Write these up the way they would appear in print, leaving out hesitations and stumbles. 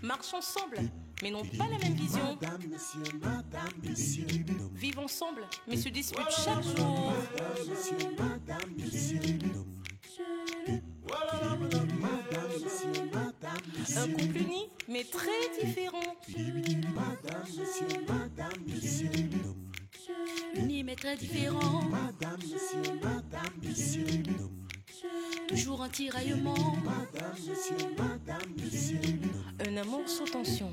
Marchent ensemble, mais n'ont pas la même vision. Vivent ensemble, mais se disputent chaque jour. Un couple uni, mais très différent. Uni mais très différent. Toujours en tiraillement. Un amour sous tension.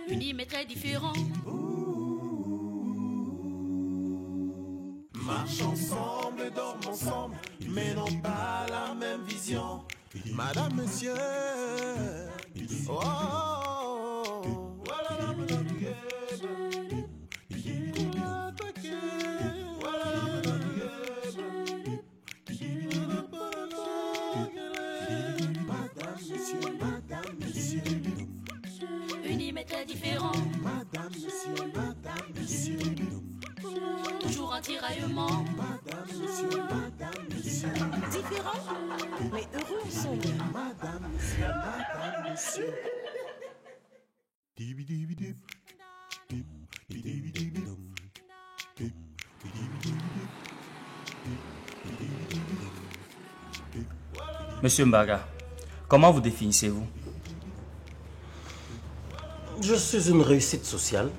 Uni mais très différent. Marchent ensemble, dorment ensemble, mais n'ont pas la même vision. Madame, monsieur. Oh, oh, oh, voilà, madame, Unis mais très différents. Toujours en tiraillement. Différents, mais heureux ensemble. Monsieur Mbaga, comment vous définissez-vous? Je suis une réussite sociale.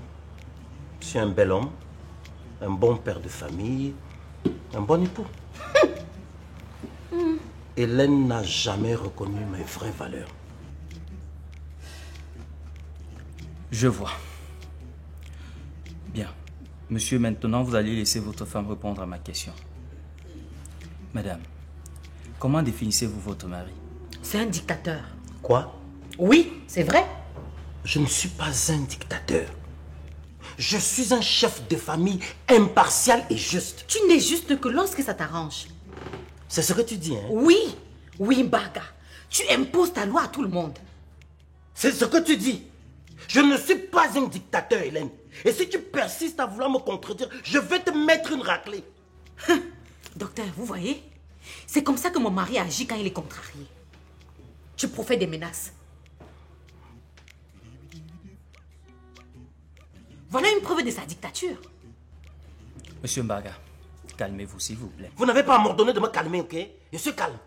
Je suis un bel homme, un bon père de famille, un bon époux. Hélène n'a jamais reconnu mes vraies valeurs. Je vois. Bien. Monsieur, maintenant, vous allez laisser votre femme répondre à ma question. Madame, comment définissez-vous votre mari? C'est un dictateur. Quoi? Oui, c'est vrai. Je ne suis pas un dictateur. Je suis un chef de famille impartial et juste. Tu n'es juste que lorsque ça t'arrange. C'est ce que tu dis, hein? Oui, oui, Mbaga. Tu imposes ta loi à tout le monde. C'est ce que tu dis. Je ne suis pas un dictateur, Hélène. Et si tu persistes à vouloir me contredire, je vais te mettre une raclée. Docteur, vous voyez? C'est comme ça que mon mari agit quand il est contrarié. Tu profères des menaces. Voilà une preuve de sa dictature. Monsieur Mbaga, calmez-vous s'il vous plaît. Vous n'avez pas à m'ordonner de me calmer, ok? Je suis calme.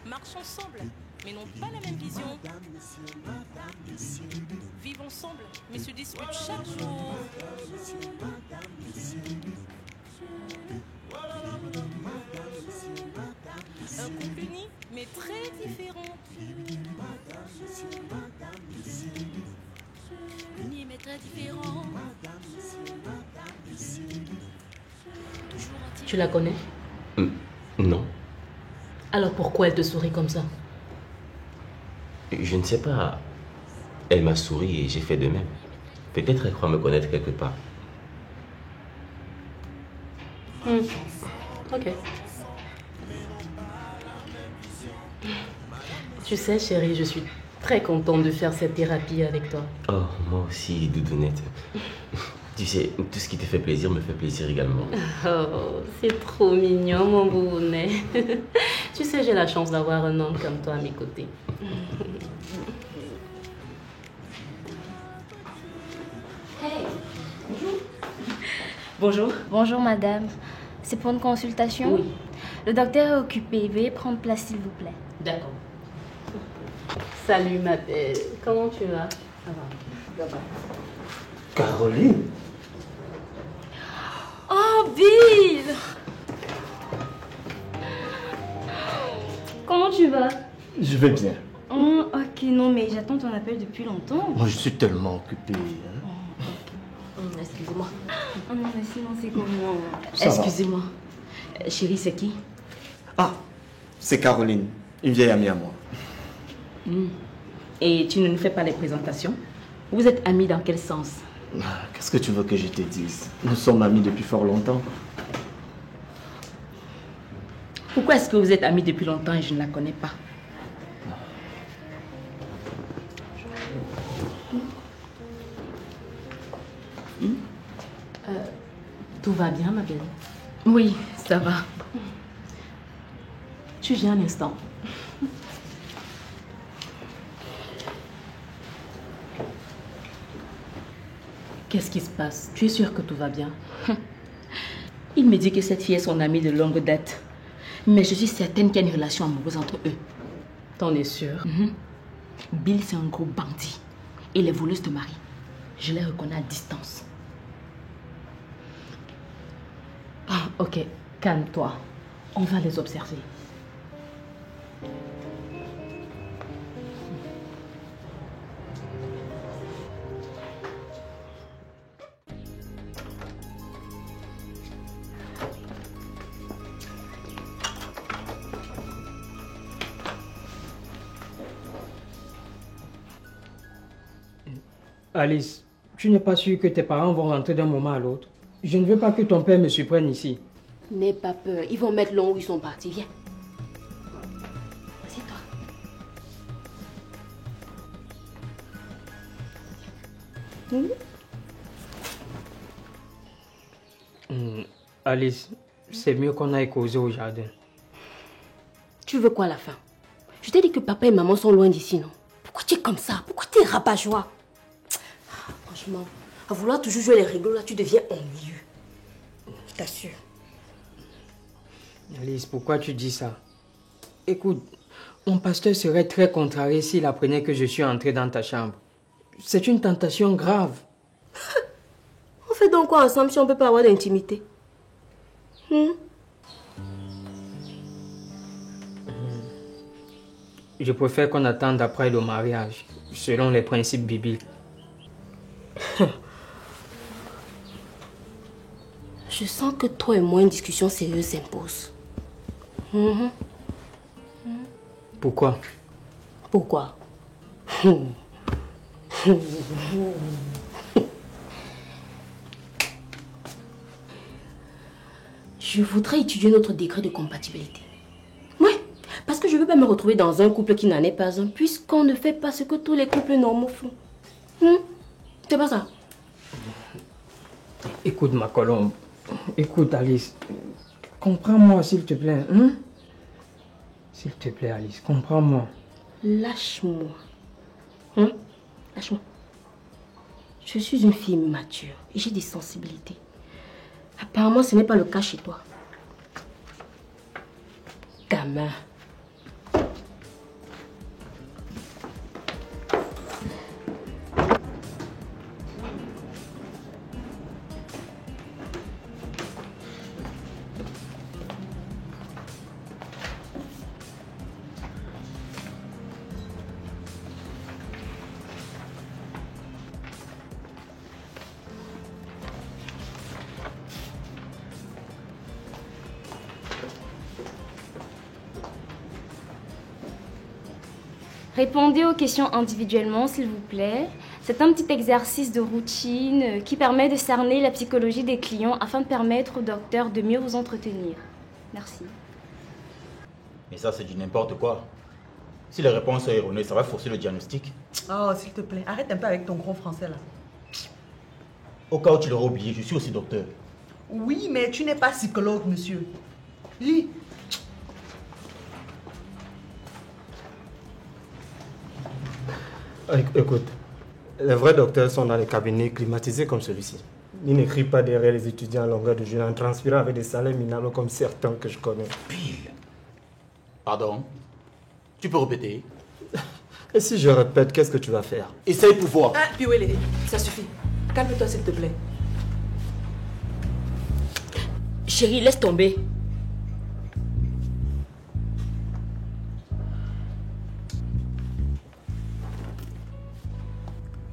Marchent ensemble, mais n'ont pas la même vision. Vivent ensemble, mais se disputent chaque jour. Un couple uni, mais très différent. Unis mais très différents. Tu la connais? Non. Alors pourquoi elle te sourit comme ça? Je ne sais pas. Elle m'a souri et j'ai fait de même. Peut-être elle croit me connaître quelque part. Ok. Tu sais, chérie, je suis très contente de faire cette thérapie avec toi. Oh, moi aussi, Doudounette. Tu sais, tout ce qui te fait plaisir me fait plaisir également. Oh, c'est trop mignon, mon bounet. Tu sais, j'ai la chance d'avoir un homme comme toi à mes côtés. Hey, bonjour. Bonjour. Bonjour, madame. C'est pour une consultation? Oui. Le docteur est occupé. Veuillez prendre place, s'il vous plaît. D'accord. Salut, ma belle. Comment tu vas? Ça va. Ça va. Caroline? Oh, Bill! Comment tu vas? Je vais bien. Ok, non, mais j'attends ton appel depuis longtemps. Moi, je suis tellement occupé. Hein. Excusez-moi. Oh non, mais sinon, c'est comment? Excusez-moi. Chérie, c'est qui? Ah, c'est Caroline, une vieille amie à moi. Et tu ne nous fais pas les présentations? Vous êtes amis dans quel sens? Qu'est-ce que tu veux que je te dise? Nous sommes amis depuis fort longtemps. Pourquoi est-ce que vous êtes amis depuis longtemps et je ne la connais pas? Tout va bien, ma belle? Oui, ça va. Tu viens un instant. Qu'est-ce qui se passe? Tu es sûre que tout va bien? Il me dit que cette fille est son amie de longue date. Mais je suis certaine qu'il y a une relation amoureuse entre eux. T'en es sûre? Bill, c'est un gros bandit. Et les voleuses de mari, je les reconnais à distance. Ah, ok, calme-toi. On va les observer. Alice, tu n'es pas sûre que tes parents vont rentrer d'un moment à l'autre? Je ne veux pas que ton père me surprenne ici. N'aie pas peur, ils vont mettre l'on où ils sont partis. Viens. Assieds-toi. Alice, c'est mieux qu'on aille causer au jardin. Tu veux quoi à la fin? Je t'ai dit que papa et maman sont loin d'ici, non? Pourquoi tu es comme ça? Pourquoi tu es rabat-joie? Franchement, à vouloir toujours jouer les rigolos, là, tu deviens ennuyeux. Je t'assure. Alice, pourquoi tu dis ça? Écoute, mon pasteur serait très contrarié s'il apprenait que je suis entré dans ta chambre. C'est une tentation grave. On fait donc quoi ensemble si on ne peut pas avoir d'intimité? Je préfère qu'on attende après le mariage, selon les principes bibliques. Je sens que toi et moi, une discussion sérieuse s'impose. Pourquoi? Pourquoi? Je voudrais étudier notre décret de compatibilité. Ouais, parce que je ne veux pas me retrouver dans un couple qui n'en est pas un, puisqu'on ne fait pas ce que tous les couples normaux font. C'est pas ça? Écoute, ma colombe. Écoute, Alice. Comprends-moi, s'il te plaît. S'il te plaît, Alice, comprends-moi. Lâche-moi. Lâche-moi. Je suis une fille mature et j'ai des sensibilités. Apparemment, ce n'est pas le cas chez toi. Gamin. Répondez aux questions individuellement, s'il vous plaît. C'est un petit exercice de routine qui permet de cerner la psychologie des clients afin de permettre au docteur de mieux vous entretenir. Merci. Mais ça, c'est du n'importe quoi. Si les réponses sont erronées, ça va forcer le diagnostic. Oh, s'il te plaît, arrête un peu avec ton gros français là. Au cas où tu l'aurais oublié, je suis aussi docteur. Oui, mais tu n'es pas psychologue, monsieur. Lis. Écoute, les vrais docteurs sont dans les cabinets climatisés comme celui-ci. Ils n'écrivent pas derrière les étudiants à longueur de journée en transpirant avec des salaires minables comme certains que je connais. Pile. Pardon? Tu peux répéter? Et si je répète, qu'est-ce que tu vas faire? Essaye pour voir. Ah, puis oui, ça suffit. Calme-toi, s'il te plaît. Chérie, laisse tomber.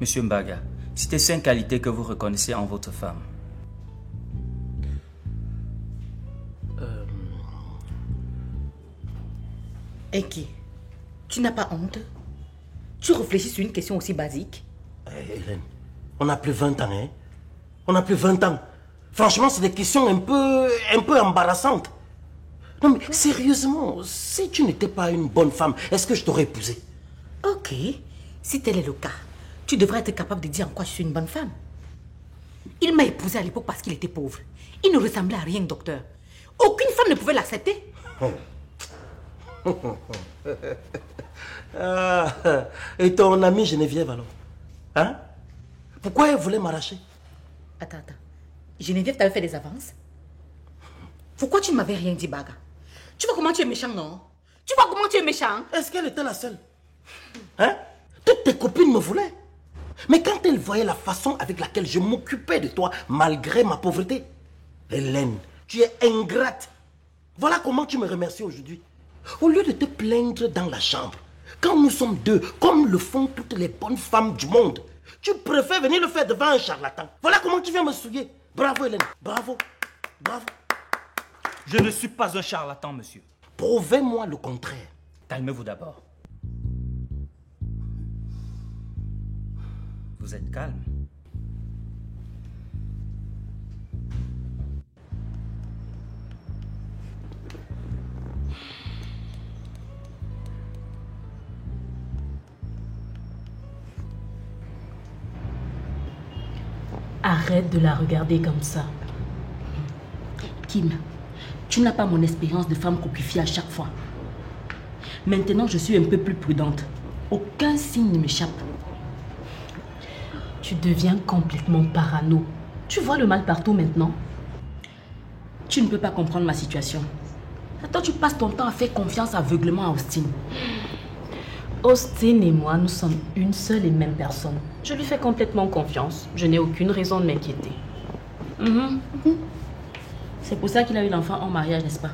Monsieur Mbaga, citez 5 qualités que vous reconnaissez en votre femme. Eki, tu n'as pas honte? Tu réfléchis sur une question aussi basique? Hélène, on n'a plus 20 ans, hein? On n'a plus 20 ans. Franchement, c'est des questions un peu embarrassantes. Non mais sérieusement, si tu n'étais pas une bonne femme, est-ce que je t'aurais épousé? Ok, si tel est le cas, tu devrais être capable de dire en quoi je suis une bonne femme. Il m'a épousée à l'époque parce qu'il était pauvre. Il ne ressemblait à rien, docteur. Aucune femme ne pouvait l'accepter. Et ton amie Geneviève alors? Hein? Pourquoi elle voulait m'arracher? Attends. Geneviève t'avait fait des avances? Pourquoi tu ne m'avais rien dit, Baga? Tu vois comment tu es méchant, non? Tu vois comment tu es méchant? Est-ce qu'elle était la seule? Hein? Toutes tes copines me voulaient. Mais quand elles voyaient la façon avec laquelle je m'occupais de toi, malgré ma pauvreté, Hélène, tu es ingrate. Voilà comment tu me remercies aujourd'hui. Au lieu de te plaindre dans la chambre, quand nous sommes deux, comme le font toutes les bonnes femmes du monde, tu préfères venir le faire devant un charlatan. Voilà comment tu viens me souiller. Bravo Hélène, bravo. Je ne suis pas un charlatan, monsieur. Prouvez-moi le contraire. Calmez-vous d'abord. Vous êtes calme. Arrête de la regarder comme ça. Kim, tu n'as pas mon expérience de femme cocufiée à chaque fois. Maintenant, je suis un peu plus prudente. Aucun signe ne m'échappe. Tu deviens complètement parano. Tu vois le mal partout maintenant. Tu ne peux pas comprendre ma situation. Attends, tu passes ton temps à faire confiance aveuglément à Austin. Austin et moi, nous sommes une seule et même personne. Je lui fais complètement confiance. Je n'ai aucune raison de m'inquiéter. C'est pour ça qu'il a eu l'enfant en mariage, n'est-ce pas?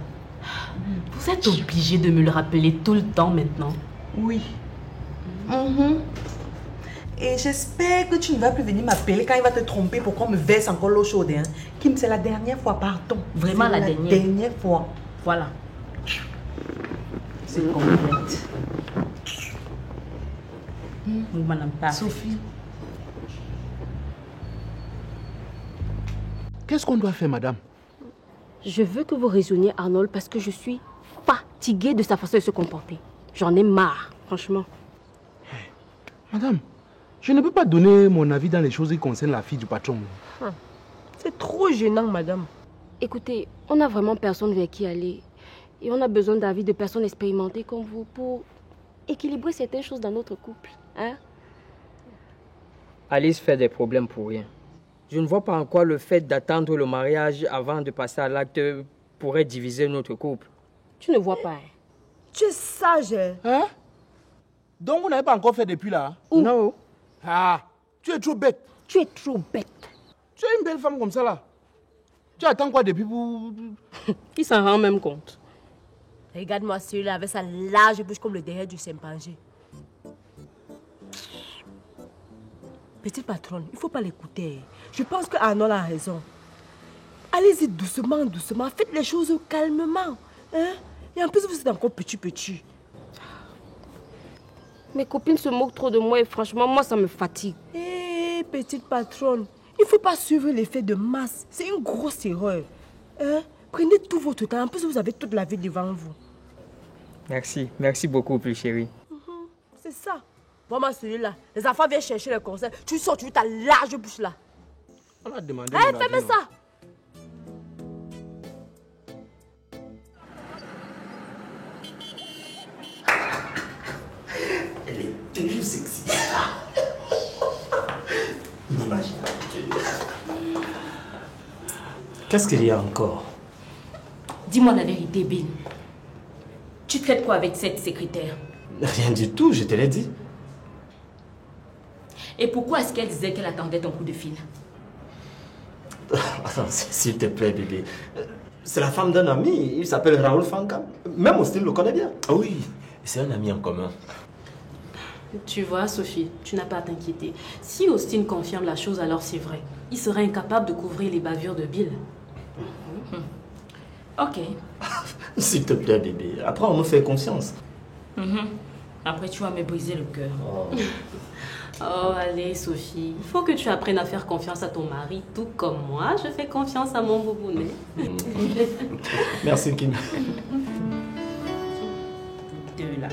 Vous êtes obligé de me le rappeler tout le temps maintenant. Oui. Et j'espère que tu ne vas plus venir m'appeler quand il va te tromper pour qu'on me verse encore l'eau chaude. Hein. Kim, c'est la dernière fois, pardon. Vraiment la dernière. Dernière fois. Voilà. C'est complète. Madame pas. Sophie. Qu'est-ce qu'on doit faire, madame? Je veux que vous raisonniez Arnold parce que je suis fatiguée de sa façon de se comporter. J'en ai marre, franchement. Madame, je ne peux pas donner mon avis dans les choses qui concernent la fille du patron. C'est trop gênant, madame. Écoutez, on n'a vraiment personne vers qui aller. Et on a besoin d'avis de personnes expérimentées comme vous pour équilibrer certaines choses dans notre couple. Hein? Alice fait des problèmes pour rien. Je ne vois pas en quoi le fait d'attendre le mariage avant de passer à l'acte pourrait diviser notre couple. Tu ne vois pas. Hein? Tu es sage. Hein? Donc vous n'avez pas encore fait depuis là? Non. Ah, tu es trop bête. Tu es trop bête. Tu es une belle femme comme ça là. Tu attends quoi depuis pour... Qui s'en rend même compte? Regarde-moi celui-là avec sa large bouche comme le derrière du chimpanzé. Petite patronne, il ne faut pas l'écouter. Je pense que Arnold a raison. Allez-y doucement, doucement. Faites les choses calmement. Hein? Et en plus, vous êtes encore petit. Mes copines se moquent trop de moi et franchement, moi, ça me fatigue. Hé, petite patronne, il ne faut pas suivre l'effet de masse. C'est une grosse erreur. Hein? Prenez tout votre temps. En plus, vous avez toute la vie devant vous. Merci beaucoup, plus chérie. C'est ça. Vraiment, celui-là. Les enfants viennent chercher le conseil. Tu sors, tu veux ta large bouche là. On a demandé. Hé, fais-moi ça. Elle est toujours sexy. N'imagine pas. Qu'est-ce qu'il y a encore? Dis-moi la vérité, Bill. Tu traites quoi avec cette secrétaire? Rien du tout, je te l'ai dit. Et pourquoi est-ce qu'elle disait qu'elle attendait ton coup de fil? Attends, s'il te plaît, bébé. C'est la femme d'un ami, il s'appelle Raoul Fankam. Même Austin le connaît bien. Oui, c'est un ami en commun. Tu vois, Sophie, tu n'as pas à t'inquiéter. Si Austin confirme la chose, alors c'est vrai. Il sera incapable de couvrir les bavures de Bill. Ok. S'il te plaît, bébé. Après, on me fait confiance. Après, tu vas me briser le cœur. Oh, allez, Sophie. Il faut que tu apprennes à faire confiance à ton mari, tout comme moi. Je fais confiance à mon boubounet. Merci, Kim. Deux là.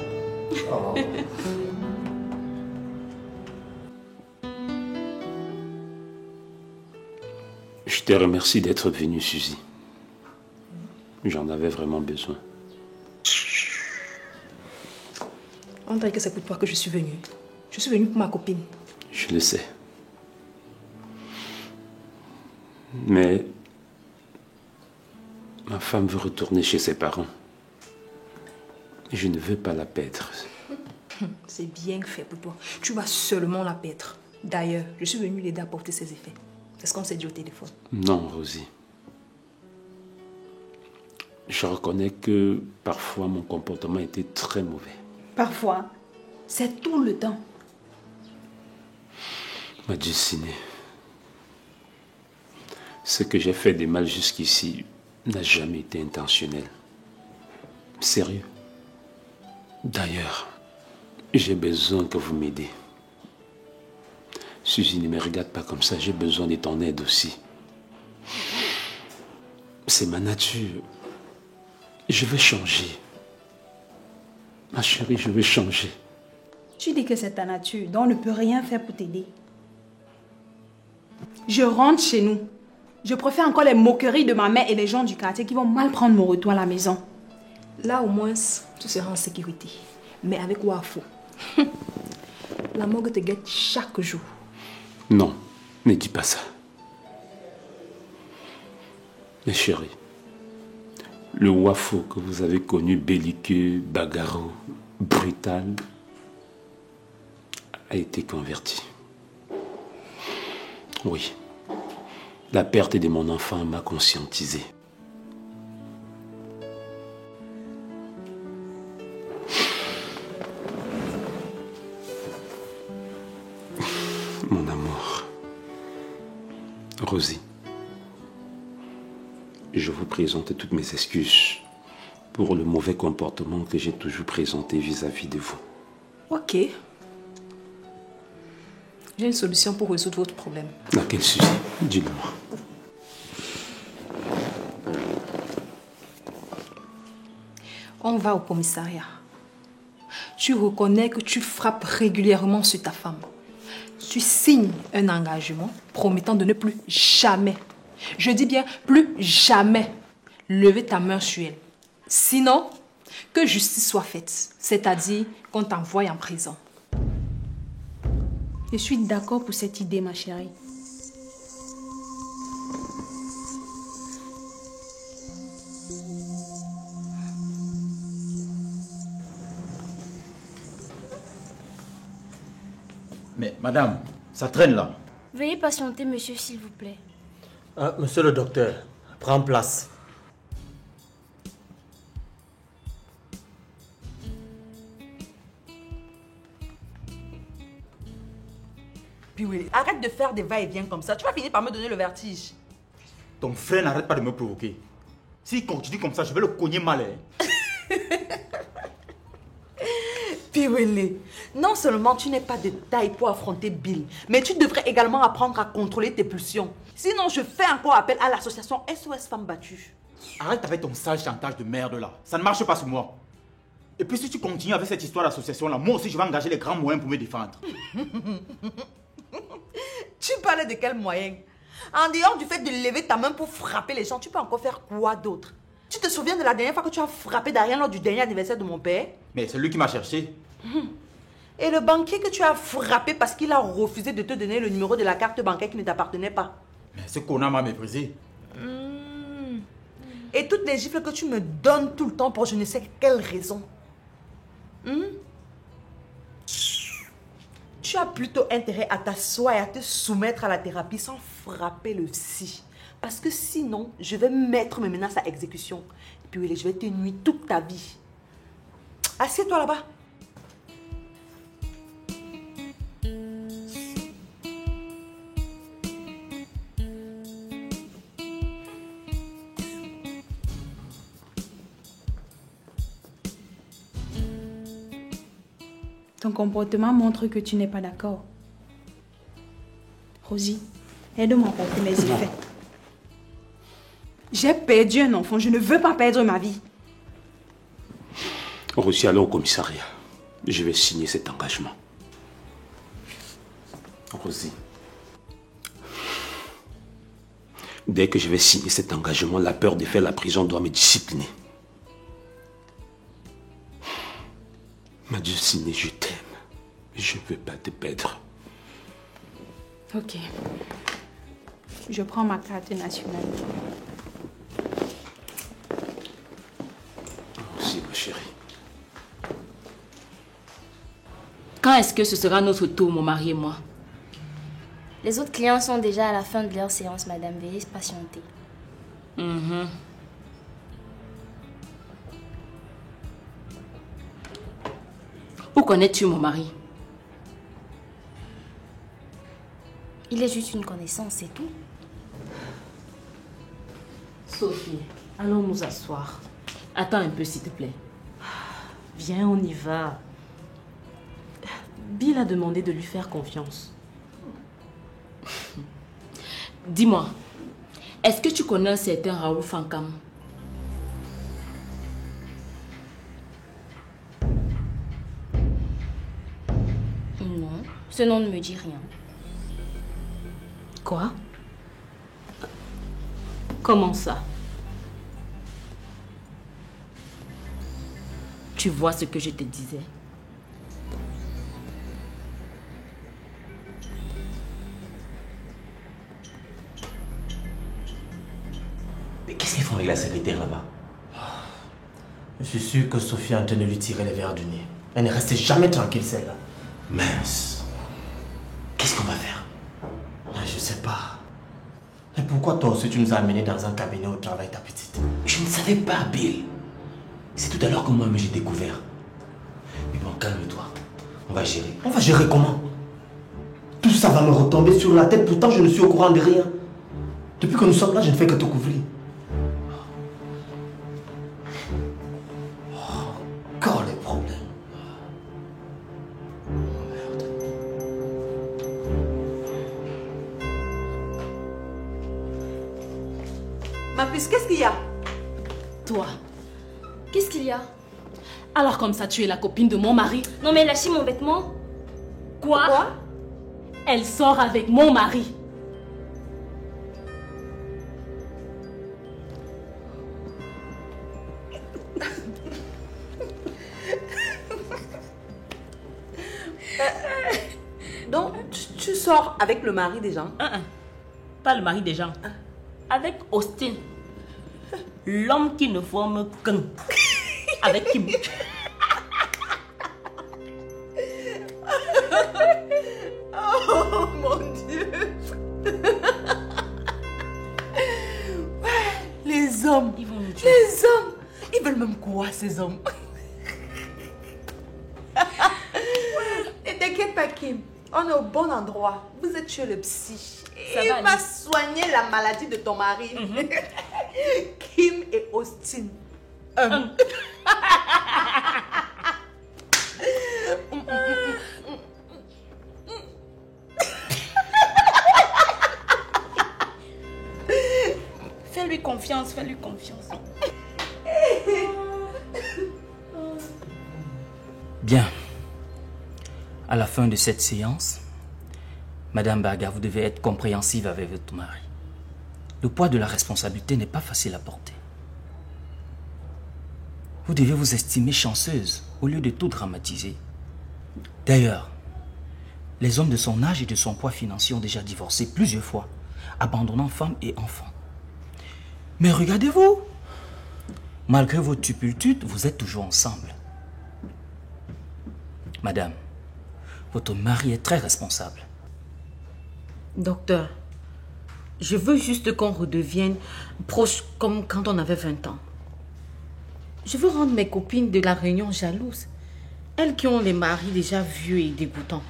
Oh. Je te remercie d'être venue, Suzy. J'en avais vraiment besoin. On dirait que c'est pour toi que je suis venue. Je suis venue pour ma copine. Je le sais. Mais ma femme veut retourner chez ses parents. Et je ne veux pas la perdre. C'est bien fait pour toi. Tu vas seulement la perdre. D'ailleurs, je suis venue l'aider à porter ses effets. C'est ce qu'on s'est dit au téléphone. Non, Rosie. Je reconnais que parfois mon comportement était très mauvais. Parfois, c'est tout le temps. Ma destinée. Ce que j'ai fait de mal jusqu'ici n'a jamais été intentionnel. Sérieux. D'ailleurs, j'ai besoin que vous m'aidez. Suzy, ne me regarde pas comme ça, j'ai besoin de ton aide aussi. C'est ma nature. Je veux changer. Ma chérie, je veux changer. Tu dis que c'est ta nature, donc on ne peut rien faire pour t'aider. Je rentre chez nous. Je préfère encore les moqueries de ma mère et les gens du quartier qui vont mal prendre mon retour à la maison. Là, au moins, tu seras en sécurité. Mais avec Wafo, la morgue te guette chaque jour. Non, ne dis pas ça. Mais chérie, le Wafo que vous avez connu, belliqueux, bagarreux, brutal, a été converti. Oui, la perte de mon enfant m'a conscientisé. Mon amour, Rosie, je vous présente toutes mes excuses pour le mauvais comportement que j'ai toujours présenté vis-à-vis de vous. Ok. J'ai une solution pour résoudre votre problème. Laquelle, Suzy? Dis-le-moi. On va au commissariat. Tu reconnais que tu frappes régulièrement sur ta femme. Tu signes un engagement promettant de ne plus jamais, je dis bien plus jamais, lever ta main sur elle. Sinon, que justice soit faite, c'est-à-dire qu'on t'envoie en prison. Je suis d'accord pour cette idée, ma chérie. Mais madame, ça traîne là. Veuillez patienter, monsieur, s'il vous plaît. Monsieur le docteur, prends place. Puis oui, arrête de faire des va-et-vient comme ça. Tu vas finir par me donner le vertige. Ton frère n'arrête pas de me provoquer. S'il continue comme ça, je vais le cogner mal. Hein. Piwele, non seulement tu n'es pas de taille pour affronter Bill, mais tu devrais également apprendre à contrôler tes pulsions. Sinon, je fais encore appel à l'association SOS Femmes Battues. Arrête avec ton sale chantage de merde là. Ça ne marche pas sur moi. Et puis si tu continues avec cette histoire d'association là, moi aussi je vais engager les grands moyens pour me défendre. Tu parlais de quels moyens? En dehors du fait de lever ta main pour frapper les gens, tu peux encore faire quoi d'autre? Tu te souviens de la dernière fois que tu as frappé Darian lors du dernier anniversaire de mon père? Mais c'est lui qui m'a cherché. Et le banquier que tu as frappé parce qu'il a refusé de te donner le numéro de la carte bancaire qui ne t'appartenait pas? Mais ce connard m'a méprisé. Et toutes les gifles que tu me donnes tout le temps pour je ne sais quelle raison. Tu as plutôt intérêt à t'asseoir et à te soumettre à la thérapie sans frapper le psy. Parce que sinon, je vais mettre mes menaces à exécution. Et puis je vais te nuire toute ta vie. Assieds-toi là-bas. Ton comportement montre que tu n'es pas d'accord. Rosie, aide-moi à porter mes effets. J'ai perdu un enfant, je ne veux pas perdre ma vie. Rosie, allons au commissariat. Je vais signer cet engagement. Rosie, Dès que je vais signer cet engagement, la peur de faire la prison doit me discipliner. Ma Dulcinée, je t'aime. Je ne veux pas te perdre. Ok. Je prends ma carte nationale. Merci, ma chérie. Quand est-ce que ce sera notre tour, mon mari et moi? Les autres clients sont déjà à la fin de leur séance, madame. Veuillez patienter. Où connais-tu mon mari? Il est juste une connaissance, c'est tout. Sophie, allons nous asseoir. Attends un peu, s'il te plaît. Viens, on y va. Bill a demandé de lui faire confiance. Dis-moi, est-ce que tu connais un certain Raoul Fankam? Non, ce nom ne me dit rien. Quoi? Comment ça? Tu vois ce que je te disais? Mais qu'est-ce qu'ils font avec la secrétaire là-bas? Je suis sûr que Sophie est en train de lui tirer les verres du nez. Elle ne restait jamais tranquille, celle-là. Mince. Qu'est-ce qu'on va faire? Je sais pas. Et pourquoi toi aussi tu nous as amenés dans un cabinet au travail, ta petite? Je ne savais pas, Bill. C'est tout à l'heure que moi-même j'ai découvert. Mais bon, calme-toi. On va gérer. On va gérer comment? Tout ça va me retomber sur la tête, pourtant je ne suis au courant de rien. Depuis que nous sommes là, je ne fais que te couvrir. Encore les problèmes. Ma puce, qu'est-ce qu'il y a? Toi, Qu'est-ce qu'il y a? alors comme ça, tu es la copine de mon mari? Non mais lâchez mon vêtement. Quoi? Elle sort avec mon mari. Donc, tu sors avec le mari des gens? Pas le mari des gens. Avec Austin. L'homme qui ne forme qu'un. Avec Kim. Oh mon Dieu. Les hommes. Ils vont nous tuer. Les hommes. Ils veulent même quoi, ces hommes? Ne t'inquiète pas, Kim. On est au bon endroit. Vous êtes chez le psy. Ça Il va va aller. soigner la maladie de ton mari. Kim et Austin. Fais-lui confiance, fais-lui confiance. Bien. À la fin de cette séance, Madame Baga, vous devez être compréhensive avec votre mari. Le poids de la responsabilité n'est pas facile à porter. Vous devez vous estimer chanceuse au lieu de tout dramatiser. D'ailleurs, les hommes de son âge et de son poids financier ont déjà divorcé plusieurs fois, abandonnant femmes et enfants. Mais regardez-vous, malgré vos tupultutes, vous êtes toujours ensemble. Madame, votre mari est très responsable. Docteur, je veux juste qu'on redevienne proches comme quand on avait 20 ans. Je veux rendre mes copines de la Réunion jalouses. Elles qui ont les maris déjà vieux et dégoûtants,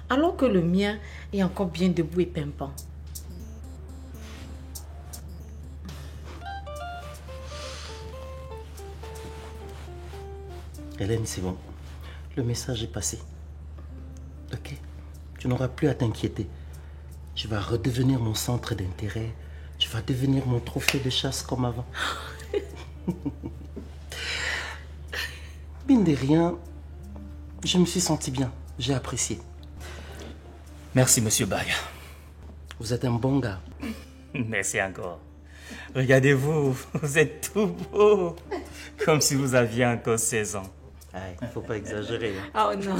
alors que le mien est encore bien debout et pimpant. Hélène, c'est bon. Le message est passé. Ok? Tu n'auras plus à t'inquiéter. Tu vas redevenir mon centre d'intérêt. Tu vas devenir mon trophée de chasse comme avant. Mine de rien, je me suis senti bien. J'ai apprécié. Merci, Monsieur Baga. Vous êtes un bon gars. Merci encore. Regardez-vous, vous êtes tout beau. Comme si vous aviez encore 16 ans. Il ne faut pas exagérer. Oh non.